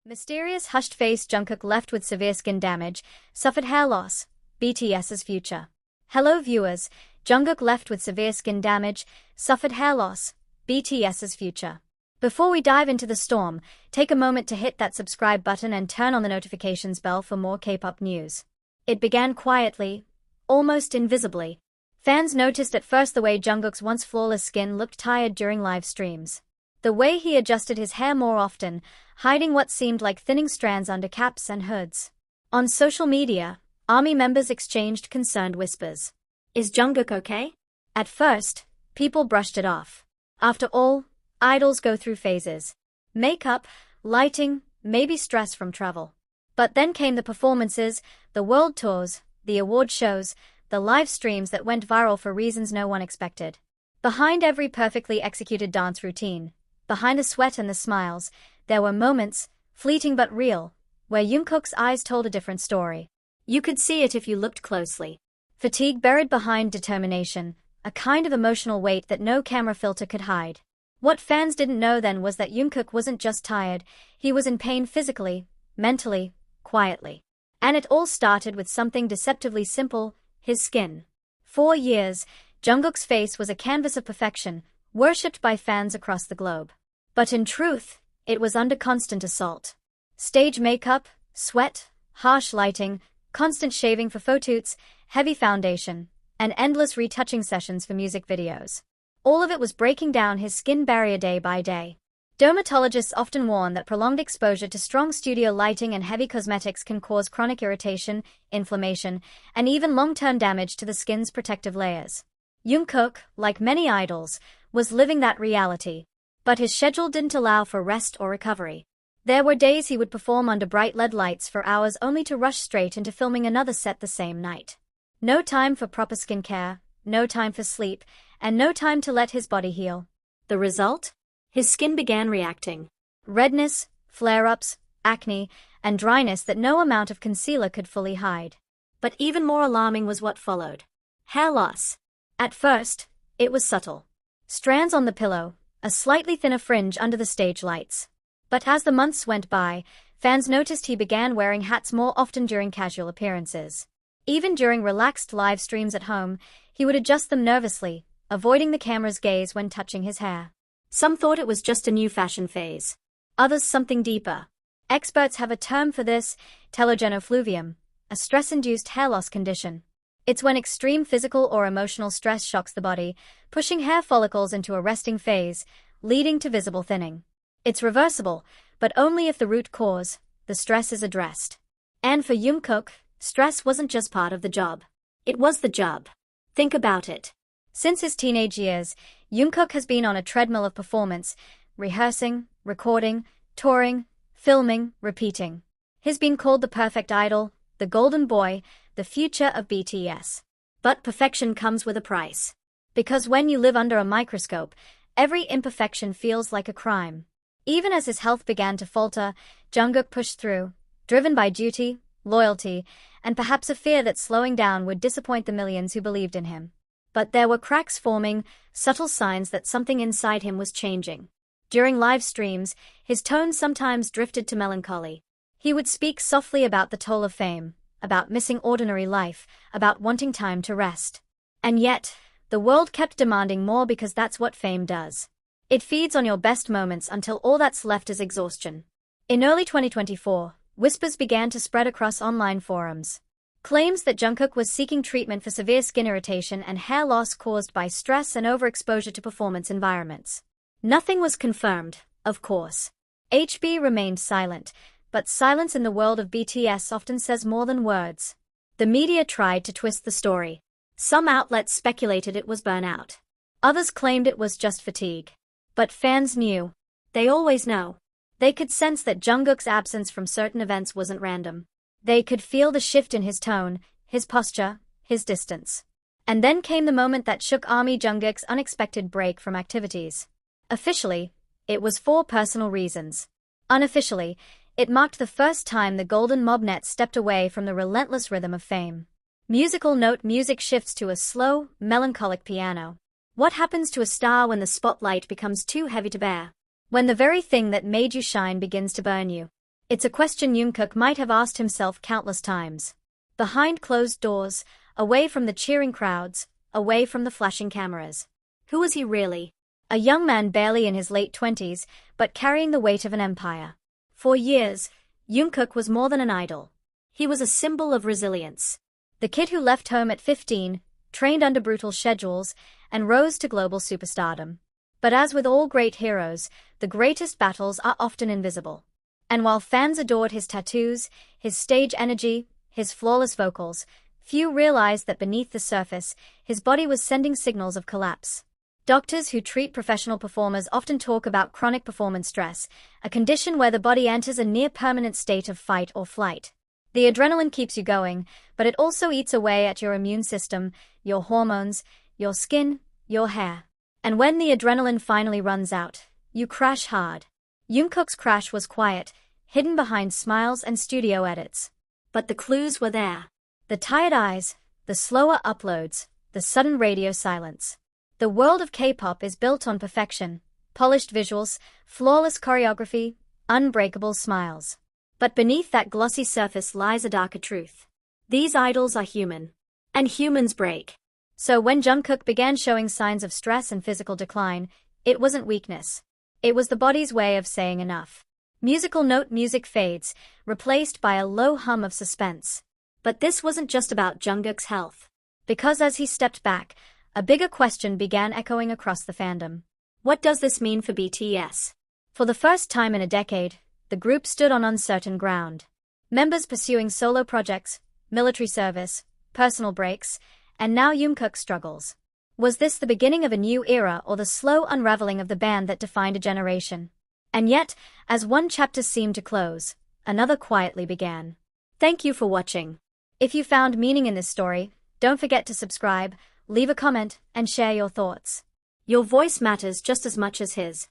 Mysterious hushed face Jungkook left with severe skin damage, suffered hair loss. BTS's future. Hello viewers, Jungkook left with severe skin damage, suffered hair loss. BTS's future. Before we dive into the storm, take a moment to hit that subscribe button and turn on the notifications bell for more K-pop news. It began quietly, almost invisibly. Fans noticed at first the way Jungkook's once flawless skin looked tired during live streams. The way he adjusted his hair more often, hiding what seemed like thinning strands under caps and hoods. On social media, ARMY members exchanged concerned whispers. Is Jungkook okay? At first, people brushed it off. After all, idols go through phases. Makeup, lighting, maybe stress from travel. But then came the performances, the world tours, the award shows, the live streams that went viral for reasons no one expected. Behind every perfectly executed dance routine, behind the sweat and the smiles, there were moments, fleeting but real, where Jungkook's eyes told a different story. You could see it if you looked closely. Fatigue buried behind determination, a kind of emotional weight that no camera filter could hide. What fans didn't know then was that Jungkook wasn't just tired, he was in pain physically, mentally, quietly. And it all started with something deceptively simple, his skin. For years, Jungkook's face was a canvas of perfection, worshipped by fans across the globe. But in truth, it was under constant assault. Stage makeup, sweat, harsh lighting, constant shaving for photoshoots, heavy foundation, and endless retouching sessions for music videos. All of it was breaking down his skin barrier day by day. Dermatologists often warn that prolonged exposure to strong studio lighting and heavy cosmetics can cause chronic irritation, inflammation, and even long-term damage to the skin's protective layers. Jungkook, like many idols, was living that reality. But his schedule didn't allow for rest or recovery. There were days he would perform under bright LED lights for hours only to rush straight into filming another set the same night. No time for proper skincare, no time for sleep, and no time to let his body heal. The result? His skin began reacting. Redness, flare-ups, acne, and dryness that no amount of concealer could fully hide. But even more alarming was what followed. Hair loss. At first, it was subtle. Strands on the pillow, a slightly thinner fringe under the stage lights. But as the months went by, fans noticed he began wearing hats more often during casual appearances. Even during relaxed live streams at home, he would adjust them nervously, avoiding the camera's gaze when touching his hair. Some thought it was just a new fashion phase. Others something deeper. Experts have a term for this, telogenofluvium, a stress-induced hair loss condition. It's when extreme physical or emotional stress shocks the body, pushing hair follicles into a resting phase, leading to visible thinning. It's reversible, but only if the root cause, the stress, is addressed. And for Jungkook, stress wasn't just part of the job. It was the job. Think about it. Since his teenage years, Jungkook has been on a treadmill of performance, rehearsing, recording, touring, filming, repeating. He's been called the perfect idol, the golden boy, the future of BTS. But perfection comes with a price. Because when you live under a microscope, every imperfection feels like a crime. Even as his health began to falter, Jungkook pushed through, driven by duty, loyalty, and perhaps a fear that slowing down would disappoint the millions who believed in him. But there were cracks forming, subtle signs that something inside him was changing. During live streams, his tone sometimes drifted to melancholy. He would speak softly about the toll of fame, about missing ordinary life, about wanting time to rest. And yet, the world kept demanding more because that's what fame does. It feeds on your best moments until all that's left is exhaustion. In early 2024, whispers began to spread across online forums. Claims that Jungkook was seeking treatment for severe skin irritation and hair loss caused by stress and overexposure to performance environments. Nothing was confirmed, of course. HB remained silent, but silence in the world of BTS often says more than words. The media tried to twist the story. Some outlets speculated it was burnout. Others claimed it was just fatigue. But fans knew. They always know. They could sense that Jungkook's absence from certain events wasn't random. They could feel the shift in his tone, his posture, his distance. And then came the moment that shook ARMY: Jungkook's unexpected break from activities. Officially, it was for personal reasons. Unofficially, it marked the first time the Golden Mobnet stepped away from the relentless rhythm of fame. Musical note: music shifts to a slow, melancholic piano. What happens to a star when the spotlight becomes too heavy to bear? When the very thing that made you shine begins to burn you. It's a question Jungkook might have asked himself countless times. Behind closed doors, away from the cheering crowds, away from the flashing cameras. Who was he really? A young man barely in his late 20s, but carrying the weight of an empire. For years, Jungkook was more than an idol. He was a symbol of resilience. The kid who left home at 15, trained under brutal schedules, and rose to global superstardom. But as with all great heroes, the greatest battles are often invisible. And while fans adored his tattoos, his stage energy, his flawless vocals, few realized that beneath the surface, his body was sending signals of collapse. Doctors who treat professional performers often talk about chronic performance stress, a condition where the body enters a near-permanent state of fight or flight. The adrenaline keeps you going, but it also eats away at your immune system, your hormones, your skin, your hair. And when the adrenaline finally runs out, you crash hard. Jungkook's crash was quiet, hidden behind smiles and studio edits. But the clues were there. The tired eyes, the slower uploads, the sudden radio silence. The world of K-pop is built on perfection, polished visuals, flawless choreography, unbreakable smiles. But beneath that glossy surface lies a darker truth. These idols are human. And humans break. So when Jungkook began showing signs of stress and physical decline, it wasn't weakness. It was the body's way of saying enough. Musical note music fades, replaced by a low hum of suspense. But this wasn't just about Jungkook's health. Because as he stepped back, a bigger question began echoing across the fandom. What does this mean for BTS? For the first time in a decade, the group stood on uncertain ground. Members pursuing solo projects, military service, personal breaks, and now Jungkook struggles. Was this the beginning of a new era or the slow unraveling of the band that defined a generation? And yet, as one chapter seemed to close, another quietly began. Thank you for watching. If you found meaning in this story, don't forget to subscribe, leave a comment, and share your thoughts. Your voice matters just as much as his.